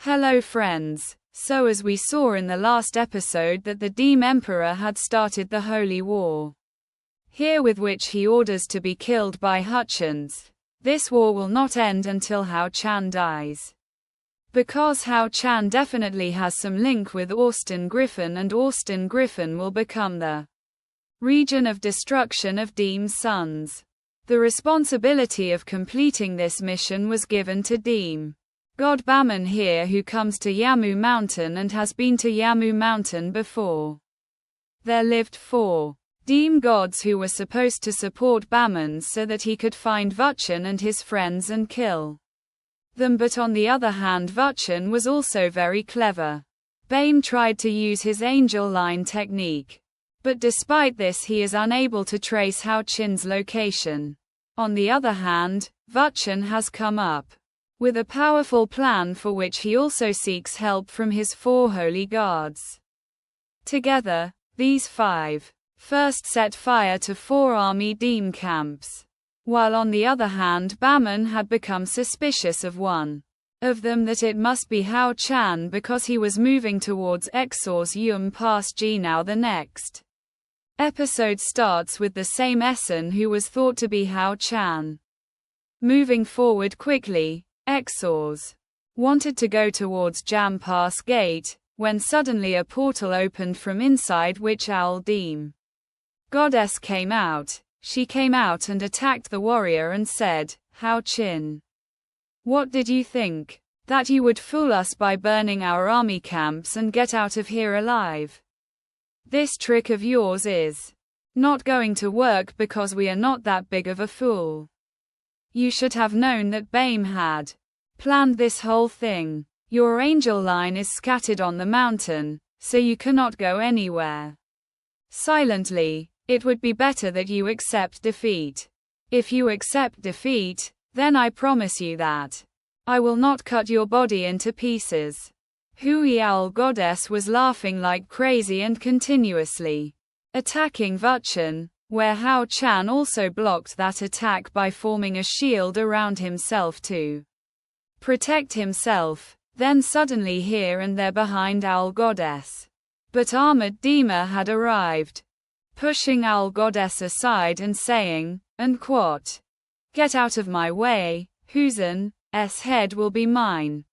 Hello friends. So as we saw in the last episode that the Demon Emperor had started the Holy War. Here with which he orders to be killed by Hutchins. This war will not end until Hao Chan dies. Because Hao Chan definitely has some link with Austin Griffin, and Austin Griffin will become the region of destruction of Deem's sons. The responsibility of completing this mission was given to Deem God Baman here, who comes to Yamu Mountain and has been to Yamu Mountain before. There lived 4 Deem gods who were supposed to support Baman so that he could find Vuchan and his friends and kill them, but on the other hand Vuchan was also very clever. Bame tried to use his angel line technique. But despite this he is unable to trace Hao Chin's location. On the other hand, Vuchan has come up with a powerful plan for which he also seeks help from his 4 holy guards. Together, these 5 first set fire to 4 army Deem camps, while on the other hand Baman had become suspicious of one of them, that it must be Hao Chan because he was moving towards Exor's Yum past Jinao. The next episode starts with the same Essen who was thought to be Hao Chan. Moving forward quickly, Exors wanted to go towards Jam Pass Gate, when suddenly a portal opened from inside which Owl Deem Goddess came out. She came out and attacked the warrior and said, "Hao Chin, what did you think? That you would fool us by burning our army camps and get out of here alive? This trick of yours is not going to work because we are not that big of a fool. You should have known that Bame had planned this whole thing. Your angel line is scattered on the mountain, so you cannot go anywhere. Silently, it would be better that you accept defeat. If you accept defeat, then I promise you that I will not cut your body into pieces." Hui Owl Goddess was laughing like crazy and continuously attacking Vuchan, where Hao Chan also blocked that attack by forming a shield around himself to protect himself. Then suddenly here and there behind Owl Goddess, but armored Dema had arrived, pushing Owl Goddess aside and saying, "Get out of my way, Huzan's head will be mine."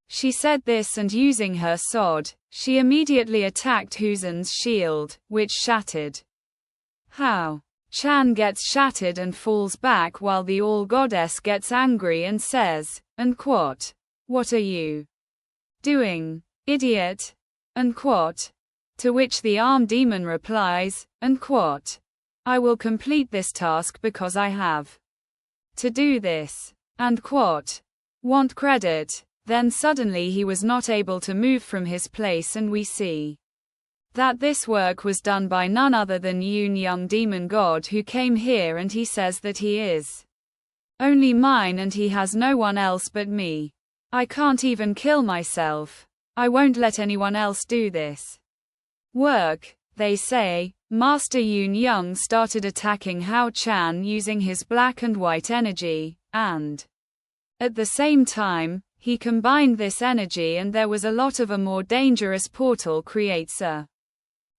She said this, and using her sword, she immediately attacked Huzan's shield, which shattered. Hao Chan gets shattered and falls back, while the All Goddess gets angry and says, "What are you doing, idiot?" To which the armed demon replies, "I will complete this task because I have to do this. Want credit?" Then suddenly he was not able to move from his place, and we see that this work was done by none other than Yun Young Demon God, who came here, and he says that he is only mine and he has no one else but me. I can't even kill myself. I won't let anyone else do this work, they say. Master Yun Young started attacking Hao Chan using his black and white energy, and at the same time, he combined this energy, and there was a lot of a more dangerous portal creates a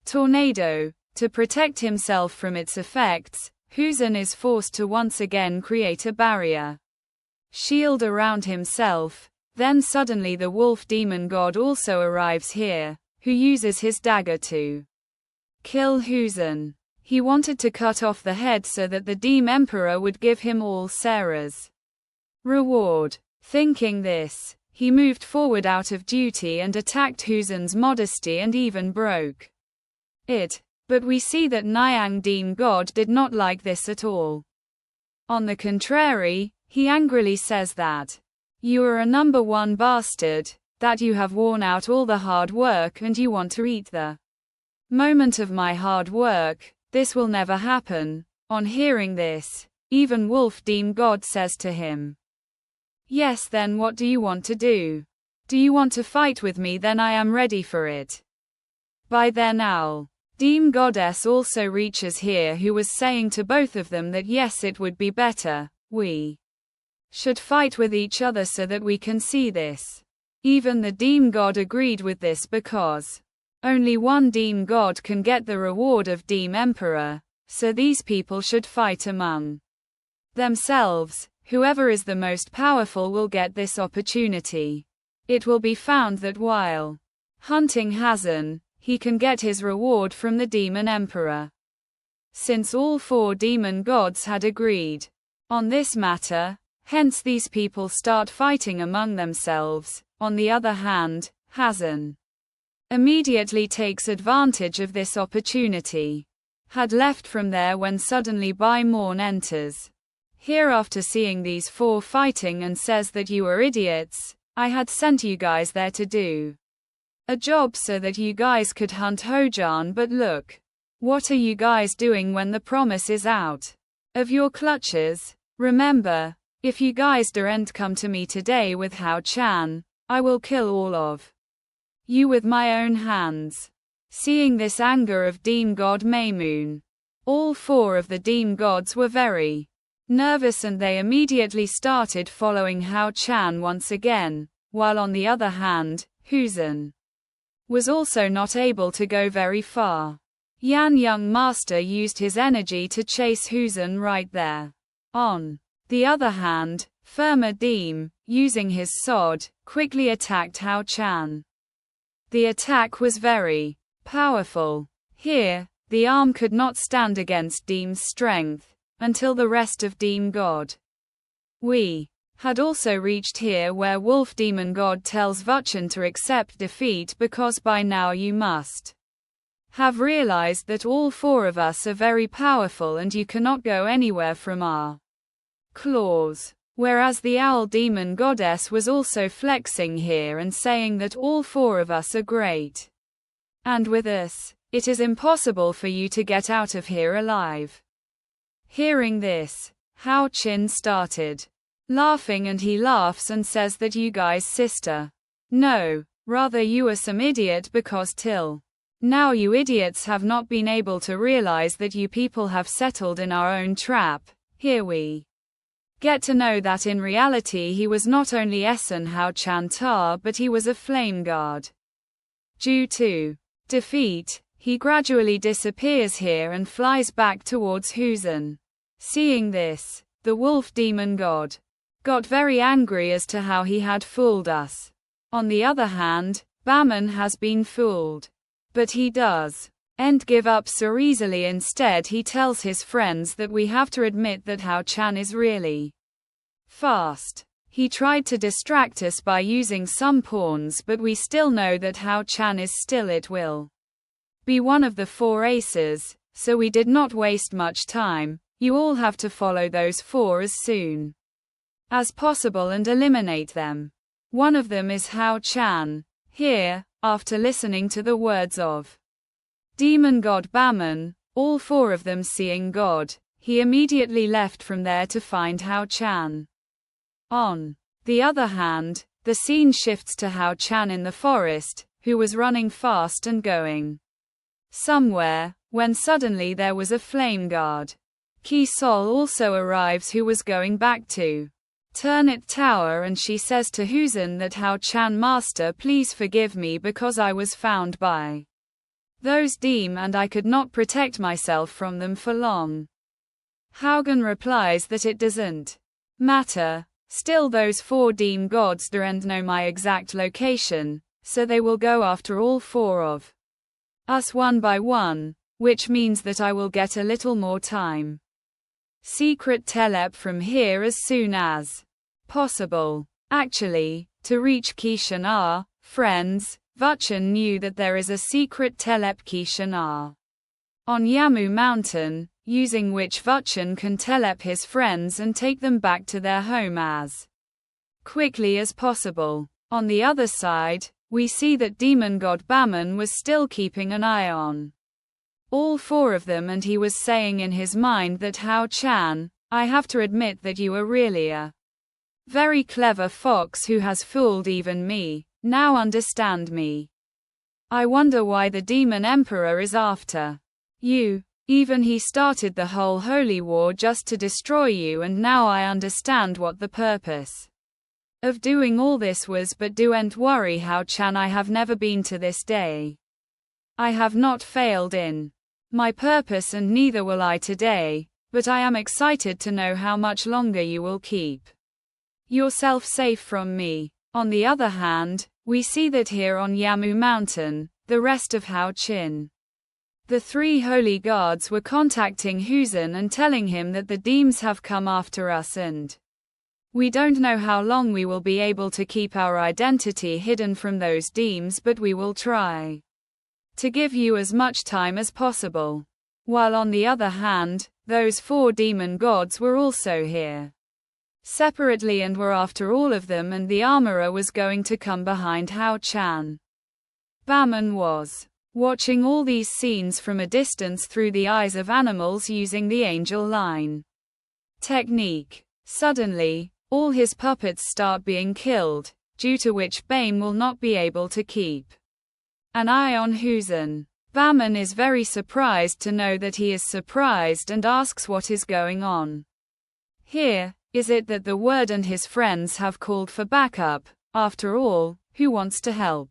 tornado. To protect himself from its effects, Huzan is forced to once again create a barrier shield around himself. Then suddenly the wolf demon god also arrives here, who uses his dagger to kill Huzan. He wanted to cut off the head so that the Demon Emperor would give him all Sarah's reward. Thinking this, he moved forward out of duty and attacked Huzan's modesty and even broke it. But we see that Nyang Demon God did not like this at all. On the contrary, he angrily says that you are a number 1 bastard, that you have worn out all the hard work and you want to eat the moment of my hard work. This will never happen. On hearing this, even Wolf Demon God says to him, "Yes, then what do you want to do? Do you want to fight with me? Then I am ready for it." By then Owl Demon Goddess also reaches here, who was saying to both of them that yes, it would be better we should fight with each other so that we can see this. Even the demon god agreed with this because only one demon god can get the reward of demon emperor, so these people should fight among themselves. Whoever is the most powerful will get this opportunity. It will be found that while hunting Hazan, he can get his reward from the demon emperor. Since all 4 demon gods had agreed on this matter, hence these people start fighting among themselves. On the other hand, Hazan immediately takes advantage of this opportunity. Had left from there when suddenly Baimorn enters here after seeing these 4 fighting and says that you are idiots. I had sent you guys there to do a job so that you guys could hunt Hojan, but look. What are you guys doing when the promise is out of your clutches? Remember, if you guys don't come to me today with Hao Chan, I will kill all of you with my own hands. Seeing this anger of demon god Maymoon, all 4 of the demon gods were very nervous and they immediately started following Hao Chan once again, while on the other hand, Huzan was also not able to go very far. Yan Young Master used his energy to chase Huzan right there. On the other hand, Firma Deem, using his sword, quickly attacked Hao Chan. The attack was very powerful. Here, the arm could not stand against Deem's strength, until the rest of Demon God. We had also reached here where Wolf Demon God tells Vuchan to accept defeat because by now you must have realized that all 4 of us are very powerful and you cannot go anywhere from our claws. Whereas the Owl Demon Goddess was also flexing here and saying that all 4 of us are great. And with us, it is impossible for you to get out of here alive. Hearing this, Hao Chin started laughing and he laughs and says that you guys sister. No, rather you are some idiot because till now you idiots have not been able to realize that you people have settled in our own trap. Here we get to know that in reality he was not only Essen Hao Chan Tar but he was a flame guard. Due to defeat, he gradually disappears here and flies back towards Huzan. Seeing this, the wolf demon god got very angry as to how he had fooled us. On the other hand, Baman has been fooled. But he doesn't give up so easily. Instead he tells his friends that we have to admit that Hao Chan is really fast. He tried to distract us by using some pawns but we still know that Hao Chan is still it will be one of the 4 aces, so we did not waste much time. You all have to follow those 4 as soon as possible and eliminate them. One of them is Hao Chan. Here, after listening to the words of Demon God Baman, all 4 of them seeing God, he immediately left from there to find Hao Chan. On the other hand, the scene shifts to Hao Chan in the forest, who was running fast and going somewhere, when suddenly there was a flame guard. Ki Sol also arrives who was going back to Turnit Tower and she says to Huzan that Hao Chan Master please forgive me because I was found by those Deem and I could not protect myself from them for long. Haugen replies that it doesn't matter, still those 4 Deem gods don't know my exact location, so they will go after all 4 of us one by one, which means that I will get a little more time. Secret telep from here as soon as possible. Actually, to reach Kishanar, friends, Vuchan knew that there is a secret telep Kishanar on Yamu Mountain, using which Vuchan can telep his friends and take them back to their home as quickly as possible. On the other side, we see that Demon God Baman was still keeping an eye on all 4 of them and he was saying in his mind that Hao Chan, I have to admit that you are really a very clever fox who has fooled even me, now understand me. I wonder why the Demon Emperor is after you. Even he started the whole holy war just to destroy you, and now I understand what the purpose of doing all this was. But don't worry, Hao Chan, I have never been to this day. I have not failed in my purpose, and neither will I today, but I am excited to know how much longer you will keep yourself safe from me. On the other hand, we see that here on Yamu Mountain, the rest of Hao Chin, the three holy guards, were contacting Huzan and telling him that the demons have come after us, and we don't know how long we will be able to keep our identity hidden from those demons, but we will try to give you as much time as possible. While on the other hand, those 4 demon gods were also here separately and were after all of them, and the armorer was going to come behind Hao Chan. Baman was watching all these scenes from a distance through the eyes of animals using the angel line technique. Suddenly, all his puppets start being killed, due to which Bame will not be able to keep an eye on Huzan. Baman is very surprised to know that he is surprised and asks what is going on here. Is it that the Word and his friends have called for backup? After all, who wants to help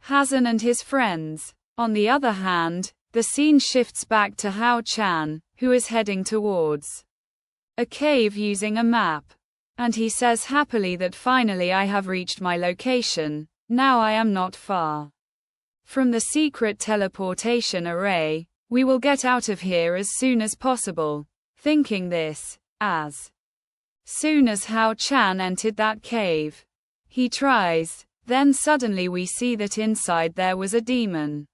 Hazan and his friends? On the other hand, the scene shifts back to Hao Chan, who is heading towards a cave using a map. And he says happily that finally I have reached my location, now I am not far from the secret teleportation array, we will get out of here as soon as possible. Thinking this, as soon as Hao Chan entered that cave, he tries, then suddenly we see that inside there was a demon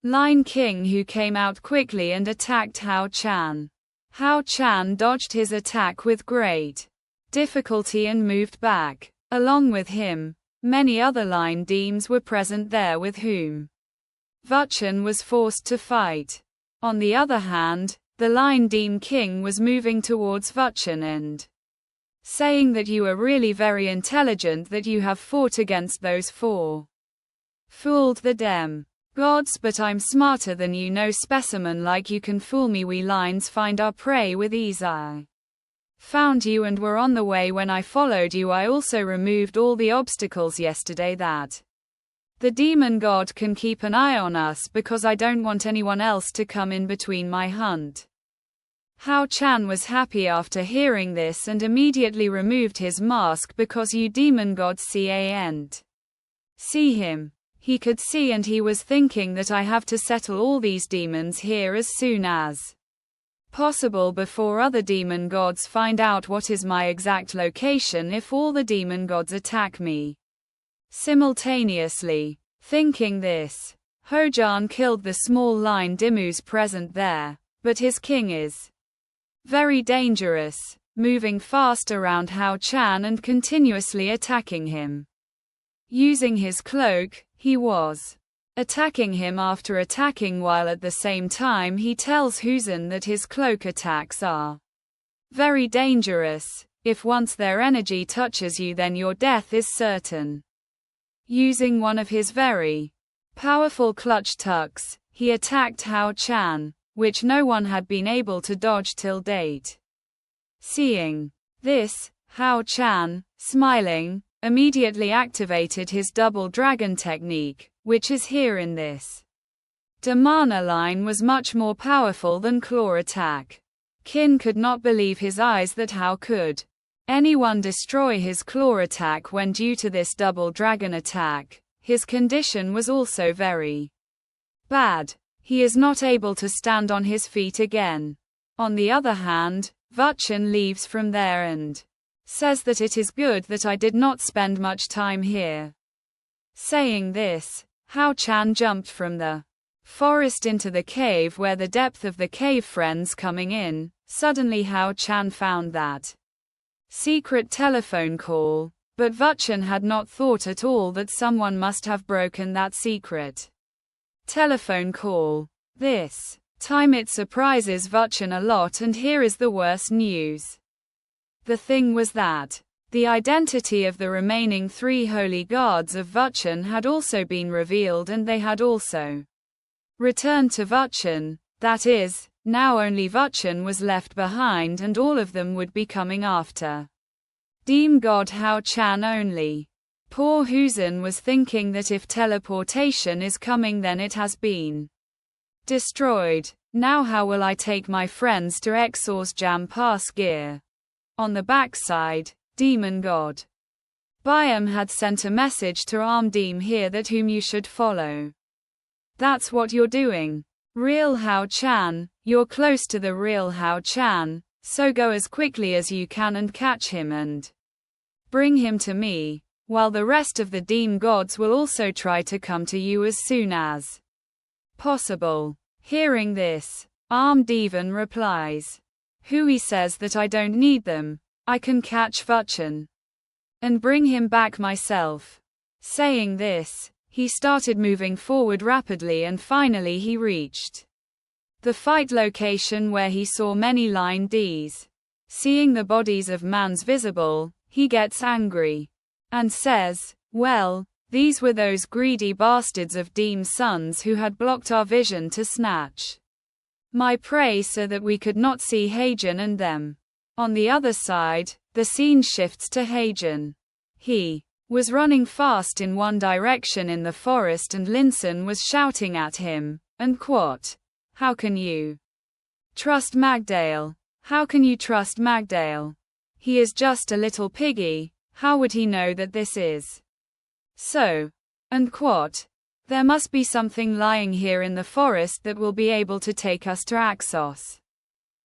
Lion King who came out quickly and attacked Hao Chan. Hao Chan dodged his attack with great difficulty and moved back. Along with him, many other line demons were present there with whom Vuchan was forced to fight. On the other hand, the Line Demon King was moving towards Vuchan and saying that you are really very intelligent that you have fought against those 4. Fooled the dem gods, but I'm smarter than you, no specimen like you can fool me. We lines find our prey with ease. I found you and were on the way when I followed you. I also removed all the obstacles yesterday that the demon god can keep an eye on us, because I don't want anyone else to come in between my hunt. Hao Chan was happy after hearing this and immediately removed his mask, because you demon gods can't see him. He could see, and he was thinking that I have to settle all these demons here as soon as possible before other demon gods find out what is my exact location if all the demon gods attack me simultaneously. Thinking this, Hojan killed the small line Dimus present there, but his king is very dangerous, moving fast around Hao Chan and continuously attacking him. Using his cloak, he was attacking him after attacking, while at the same time he tells Huzan that his cloak attacks are very dangerous. If once their energy touches you, then your death is certain. Using one of his very powerful clutch tucks, he attacked Hao Chan, which no one had been able to dodge till date. Seeing this, Hao Chan, smiling, immediately activated his double dragon technique, which is here in this Damana line was much more powerful than claw attack. Qin could not believe his eyes that how could anyone destroy his claw attack when due to this double dragon attack. His condition was also very bad. He is not able to stand on his feet again. On the other hand, Vuchan leaves from there and says that it is good that I did not spend much time here. Saying this, Hao Chan jumped from the forest into the cave, where the depth of the cave friends coming in. Suddenly Hao Chan found that secret telephone call, but Vuchan had not thought at all that someone must have broken that secret telephone call. This time it surprises Vuchan a lot, and here is the worst news. The thing was that the identity of the remaining 3 holy guards of Vuchan had also been revealed, and they had also returned to Vuchan. That is, now only Vutchen was left behind and all of them would be coming after Demon God Hao Chan only. Poor Huzan was thinking that if teleportation is coming then it has been destroyed. Now how will I take my friends to Exor's Jam Pass gear? On the backside, Demon God Byam had sent a message to Armdeem here that whom you should follow. That's what you're doing. Real Hao Chan, you're close to the real Hao Chan, so go as quickly as you can and catch him and bring him to me, while the rest of the Demon Gods will also try to come to you as soon as possible. Hearing this, Armdevan replies. Hui says that I don't need them, I can catch Vutchen and bring him back myself. Saying this, he started moving forward rapidly and finally he reached the fight location where he saw many line Ds. Seeing the bodies of mans visible, he gets angry and says, well, these were those greedy bastards of Deem's sons who had blocked our vision to snatch my prey so that we could not see Heijan and them. On the other side, the scene shifts to Heijan. He was running fast in one direction in the forest and Linson was shouting at him, and quote, how can you trust Magdale? How can you trust Magdale? He is just a little piggy, how would he know that this is so? And quote, there must be something lying here in the forest that will be able to take us to Axos.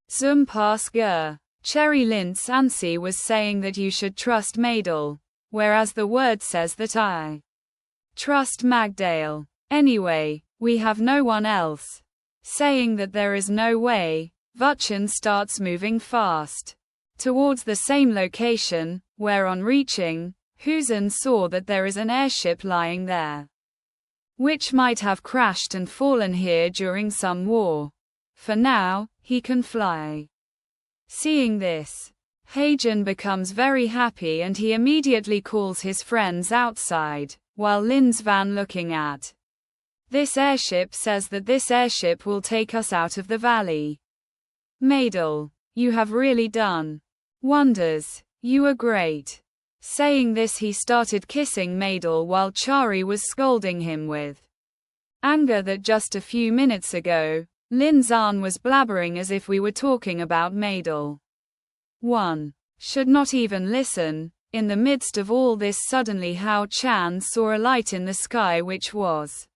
Zum Pass Ger. Cherry Lince Ansi was saying that you should trust Maidel, whereas the word says that I trust Magdale. Anyway, we have no one else. Saying that there is no way, Vutchen starts moving fast towards the same location, where on reaching, Huzan saw that there is an airship lying there, which might have crashed and fallen here during some war. For now, he can fly. Seeing this, Heijan becomes very happy and he immediately calls his friends outside, while Lin's van looking at this airship says that this airship will take us out of the valley. Maidel, you have really done wonders, you are great. Saying this he started kissing Maidel while Chari was scolding him with anger that just a few minutes ago, Lin Zan was blabbering as if we were talking about Maidel. 1. Should not even listen. In the midst of all this suddenly Hao Chan saw a light in the sky which was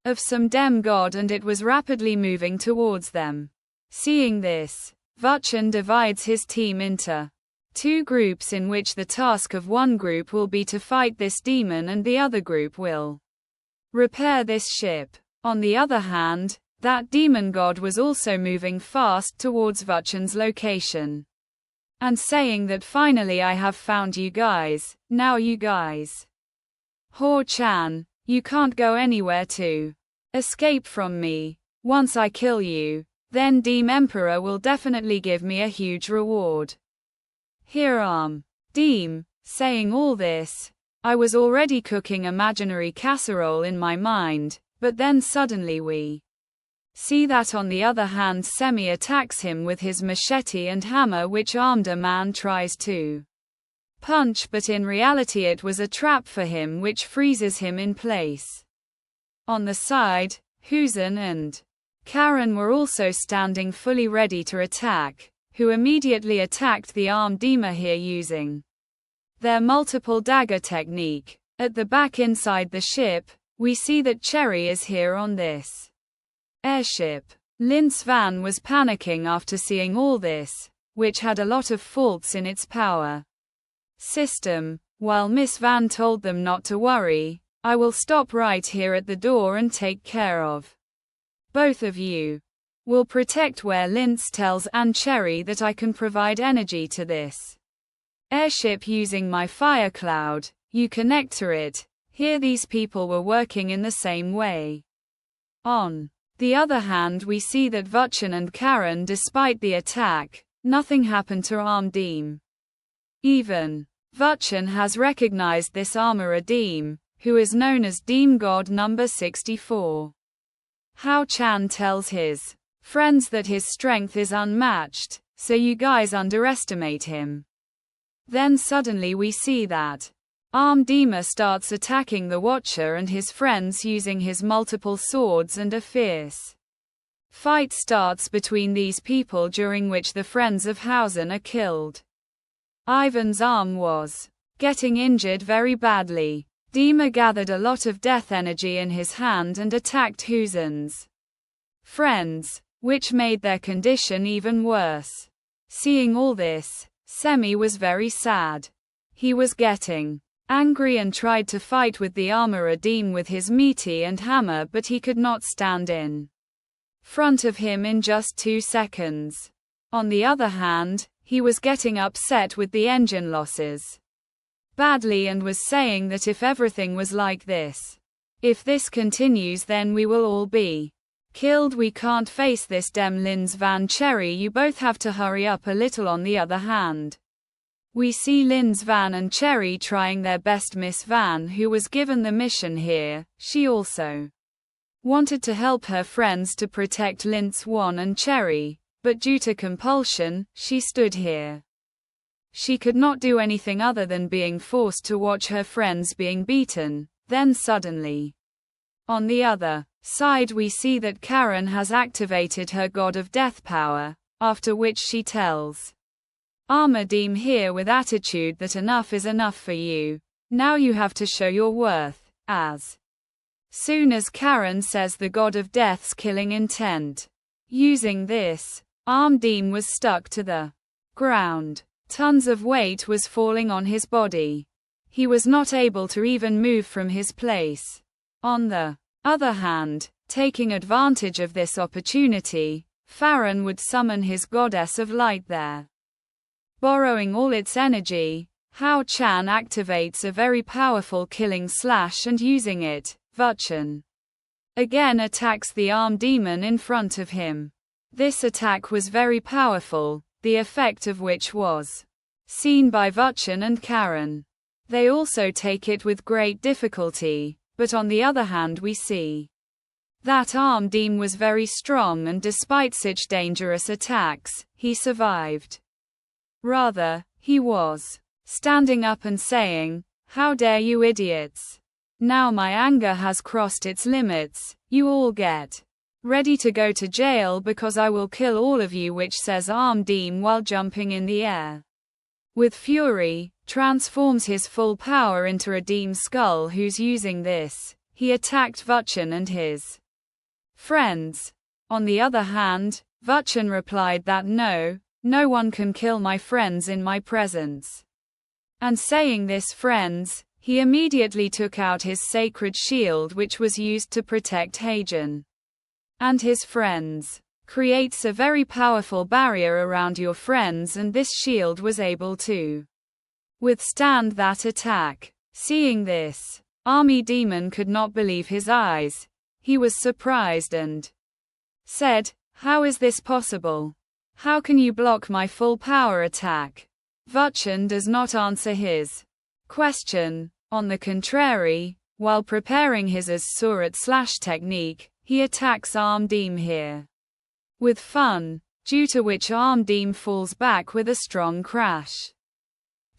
of some demigod and it was rapidly moving towards them. Seeing this, Vutchen divides his team into two groups in which the task of one group will be to fight this demon and the other group will repair this ship. On the other hand, that demon god was also moving fast towards Vutchen's location and saying that finally I have found you guys, now you guys. Hao Chan, you can't go anywhere to escape from me. Once I kill you, then Demon Emperor will definitely give me a huge reward. Here Deem, saying all this, I was already cooking imaginary casserole in my mind, but then suddenly we see that on the other hand Semi attacks him with his machete and hammer which armed a man tries to punch but in reality it was a trap for him which freezes him in place. On the side, Huzan and Karen were also standing fully ready to attack, who immediately attacked the armed Dima here using their multiple dagger technique. At the back inside the ship, we see that Cherry is here on this airship. Lince Van was panicking after seeing all this, which had a lot of faults in its power system, while Miss Van told them not to worry, I will stop right here at the door and take care of both of you. Will protect where Lince tells Anne Cherry that I can provide energy to this airship using my fire cloud, you connect to it. Here these people were working in the same way. On the other hand we see that Vutchen and Karen despite the attack, nothing happened to Armdeem. Even Vutchen has recognized this armorer Deem, who is known as Demon God number 64. Hao Chan tells his friends, that his strength is unmatched, so you guys underestimate him. Then suddenly we see that Armdima starts attacking the Watcher and his friends using his multiple swords, and a fierce fight starts between these people, during which the friends of Hausen are killed. Ivan's arm was getting injured very badly. Dima gathered a lot of death energy in his hand and attacked Hausen's friends, which made their condition even worse. Seeing all this, Semi was very sad. He was getting angry and tried to fight with the armorer Deem with his meaty and hammer, but he could not stand in front of him in just 2 seconds. On the other hand, he was getting upset with the engine losses badly and was saying that if everything was like this, if this continues, then we will all be killed. We can't face this dem Linz van Cherry, you both have to hurry up a little. On the other hand, we see Linz Van and Cherry trying their best. Miss Van, who was given the mission here, she also wanted to help her friends to protect Linz Wan and Cherry, but due to compulsion, she stood here. She could not do anything other than being forced to watch her friends being beaten. Then suddenly, on the other side, we see that Karen has activated her God of Death power, after which she tells Armadeem here with attitude that enough is enough for you. Now you have to show your worth. As soon as Karen says the God of Death's killing intent. Using this, Armadeem was stuck to the ground. Tons of weight was falling on his body. He was not able to even move from his place. On the other hand, taking advantage of this opportunity, Farron would summon his goddess of light there. Borrowing all its energy, Hao Chan activates a very powerful killing slash, and using it, Vuchan again attacks the armed demon in front of him. This attack was very powerful, the effect of which was seen by Vuchan and Karen. They also take it with great difficulty, but on the other hand we see that Armadeem was very strong, and despite such dangerous attacks, he survived. Rather, he was standing up and saying, "How dare you idiots! Now my anger has crossed its limits, you all get ready to go to jail because I will kill all of you," which says Armadeem while jumping in the air. With fury, transforms his full power into a Deem skull, who's using this. He attacked Vuchan and his friends. On the other hand, Vuchan replied that no one can kill my friends in my presence. And saying this friends, he immediately took out his sacred shield, which was used to protect Hagen and his friends. Creates a very powerful barrier around your friends, and this shield was able to withstand that attack. Seeing this, Army Demon could not believe his eyes. He was surprised and said, "How is this possible? How can you block my full power attack?" Vuchan does not answer his question. On the contrary, while preparing his Surat/ technique, he attacks Armadeem here with fun, due to which Armadeem falls back with a strong crash.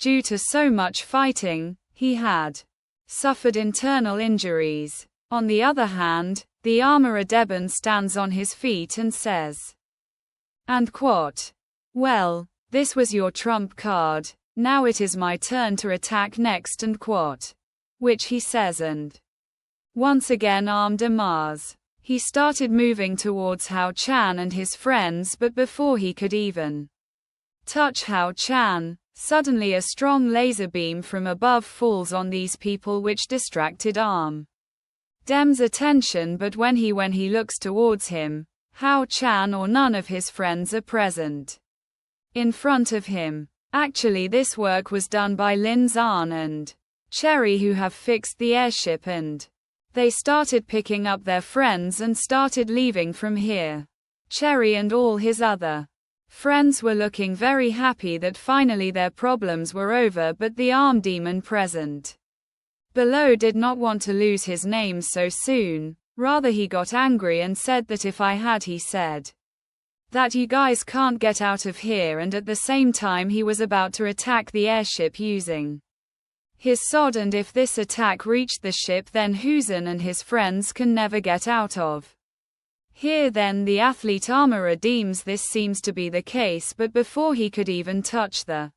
Due to so much fighting, he had suffered internal injuries. On the other hand, the armorer Deben stands on his feet and says, and quote, "Well, this was your trump card, now it is my turn to attack next," and quote, which he says, and once again armed Mars. He started moving towards Hao Chan and his friends, but before he could even touch Hao Chan, suddenly a strong laser beam from above falls on these people, which distracted Dem's attention, but when he looks towards him, Hao Chan or none of his friends are present in front of him. Actually, this work was done by Lin Zan and Cherry, who have fixed the airship, and they started picking up their friends and started leaving from here. Cherry and all his other friends were looking very happy that finally their problems were over, but the armed demon present below did not want to lose his name so soon. Rather, he got angry and said that if I had, he said, that you guys can't get out of here, and at the same time he was about to attack the airship using his sword, and if this attack reached the ship then Huzan and his friends can never get out of here. Then the athlete armorer deems this seems to be the case, but before he could even touch the